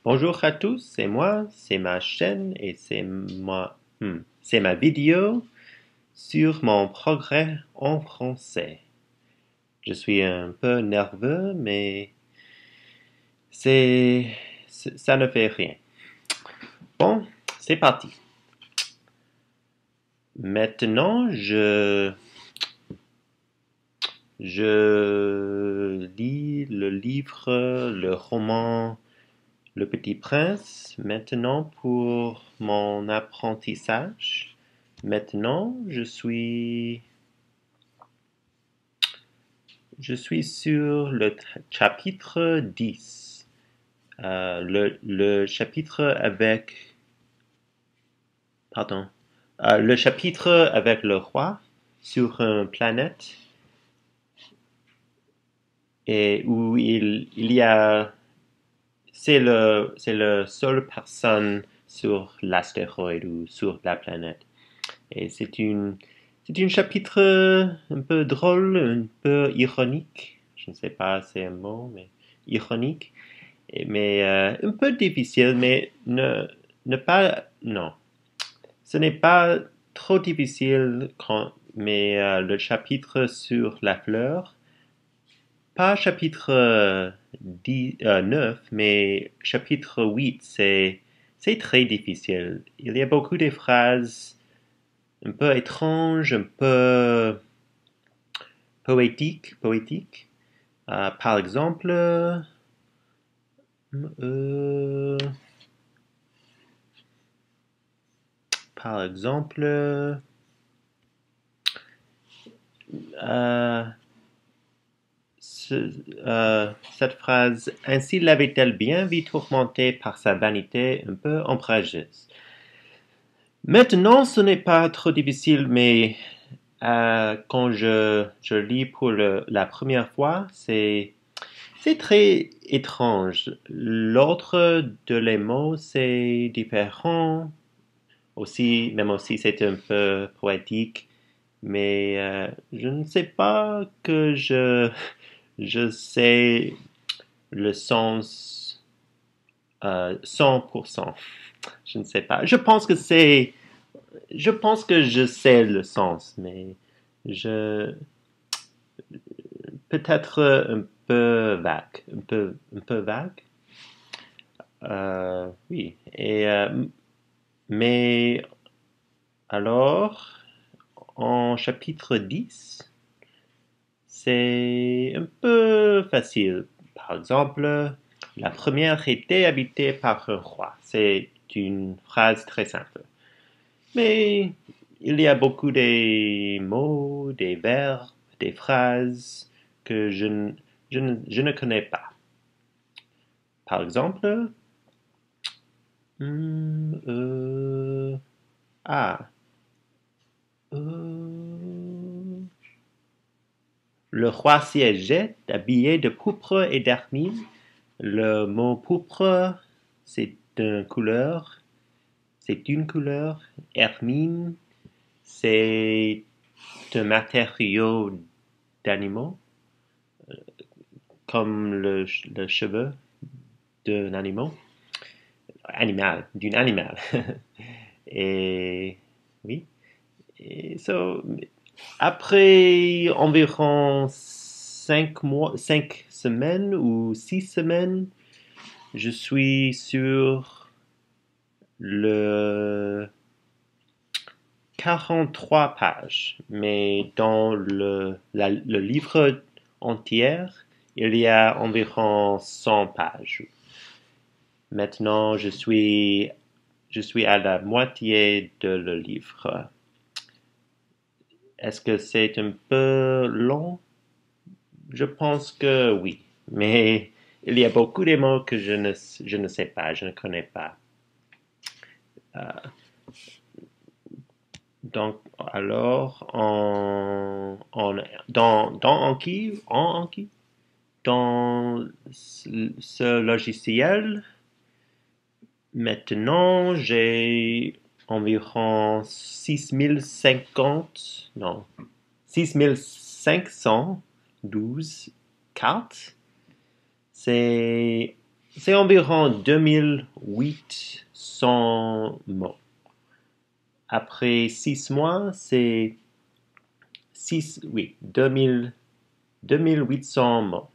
Bonjour à tous, c'est moi, c'est ma chaîne et c'est ma vidéo sur mon progrès en français. Je suis un peu nerveux, mais c'est, ça ne fait rien. Bon, c'est parti. Maintenant, je lis le livre, le roman Le Petit Prince, maintenant pour mon apprentissage. Maintenant, je suis sur le chapitre 10. Le chapitre avec, pardon, le chapitre avec le roi sur une planète et où il y a, c'est le seul personne sur l'astéroïde ou sur la planète. Et c'est un chapitre un peu drôle, un peu ironique. Je ne sais pas si c'est un mot, mais ironique. Mais un peu difficile, mais ne pas, non. Ce n'est pas trop difficile mais le chapitre sur la fleur, pas chapitre 9, mais chapitre 8, c'est très difficile. Il y a beaucoup de phrases un peu étranges, un peu poétiques. Par exemple, euh, par exemple, euh, cette phrase, ainsi l'avait-elle bien vite tourmentée par sa vanité un peu ombrageuse. Maintenant, ce n'est pas trop difficile, mais quand je lis pour la première fois, c'est très étrange. L'ordre de les mots, c'est différent. Aussi, même aussi, c'est un peu poétique. Mais je ne sais pas que je sais le sens 100%. Je ne sais pas. Je pense que je sais le sens, mais je, peut-être un peu vague, un peu vague. Oui. Mais alors, en chapitre 10, c'est un peu facile. Par exemple, la première était habitée par un roi. C'est une phrase très simple. Mais il y a beaucoup de mots, des verbes, des phrases que je ne connais pas. Par exemple, hmm, ah, euh, le roi siégeait, habillé de pourpre et d'hermine. Le mot pourpre, c'est une couleur. C'est une couleur. Hermine, c'est un matériau d'animaux, comme le cheveu d'un animal. D'une animal. Et oui. Et so, après environ 5 semaines ou 6 semaines, je suis sur le 43 pages. Mais dans le livre entier, il y a environ 100 pages. Maintenant, je suis à la moitié de le livre. Est-ce que c'est un peu long? Je pense que oui. Mais il y a beaucoup de mots que je ne sais pas, je ne connais pas. Euh, donc, alors, dans ce logiciel, maintenant, j'ai environ 6050, non, 6512 cartes. C'est c'est environ 2800 mots. Après 6 mois, c'est 2800 mots.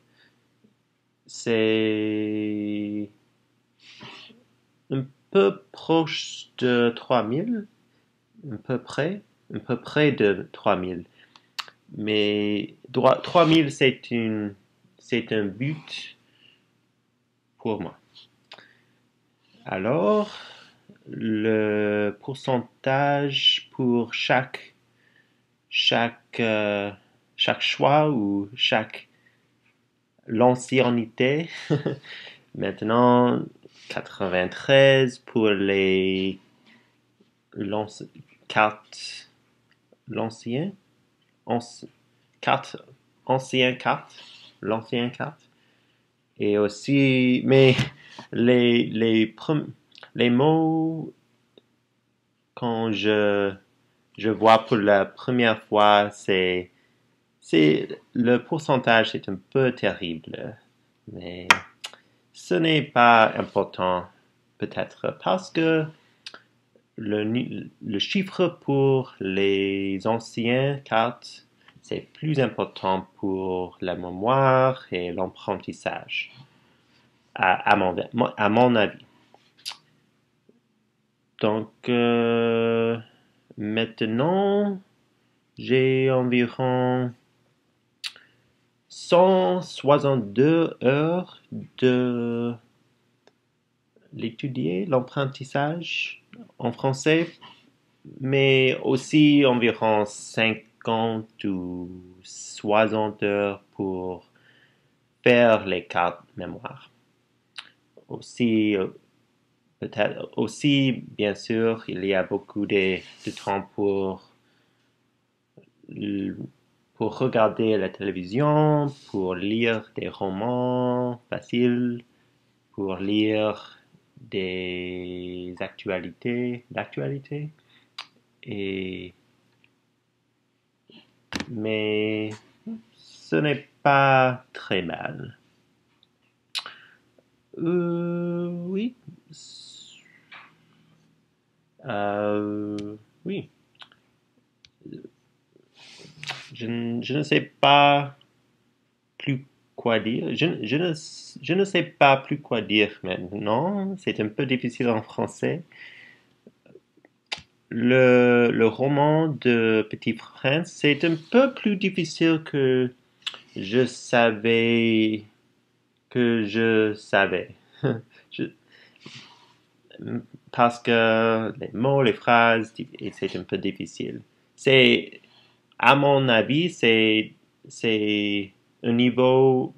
C'est un peu proche de 3000, à peu près de 3000. Mais 3000, c'est un but pour moi. Alors, le pourcentage pour chaque choix ou chaque l'ancienneté. Maintenant, 93 pour les cartes, l'ancien, carte, ancien carte, l'ancien carte. Et aussi, mais les mots, quand je vois pour la première fois, le pourcentage est un peu terrible, mais ce n'est pas important, peut-être, parce que le chiffre pour les anciennes cartes, c'est plus important pour la mémoire et l'apprentissage, à mon avis. Donc, maintenant, j'ai environ 162 heures de l'étudier, l'apprentissage en français, mais aussi environ 50 ou 60 heures pour faire les cartes mémoire. Aussi, peut-être aussi, bien sûr, il y a beaucoup de temps pour regarder la télévision, pour lire des romans faciles, pour lire des d'actualité. Et mais ce n'est pas très mal. Oui. Oui. Je ne sais pas plus quoi dire. Je ne sais pas plus quoi dire maintenant. C'est un peu difficile en français. Le roman de Petit Prince, c'est un peu plus difficile que je savais que je savais. Je- Parce que les mots, les phrases, c'est un peu difficile. C'est, à mon avis, c'est un niveau,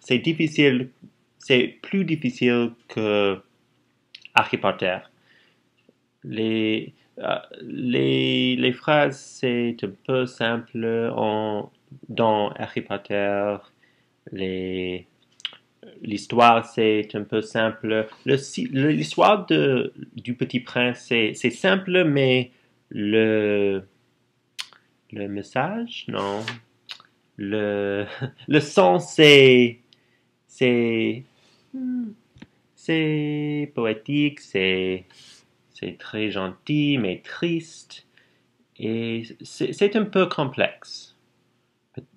c'est difficile, c'est plus difficile que Harry Potter. Les phrases, c'est un peu simple dans Harry Potter. Les, L'histoire, c'est un peu simple. L'histoire du Petit Prince, c'est simple, mais le, le message, non. Le, le sens, c'est, c'est poétique, c'est très gentil, mais triste. Et c'est un peu complexe,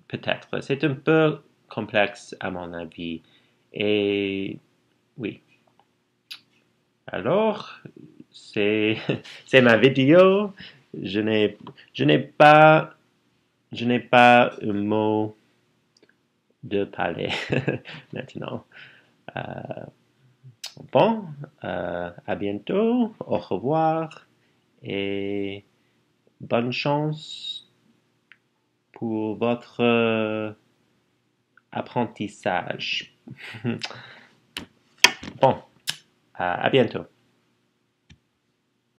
peut-être. C'est un peu complexe, à mon avis. Et oui. Alors, c'est c'est ma vidéo. Je n'ai je n'ai pas je n'ai pas un mot de parler maintenant. Euh, bon, à bientôt, au revoir et bonne chance pour votre apprentissage. Bon, à bientôt.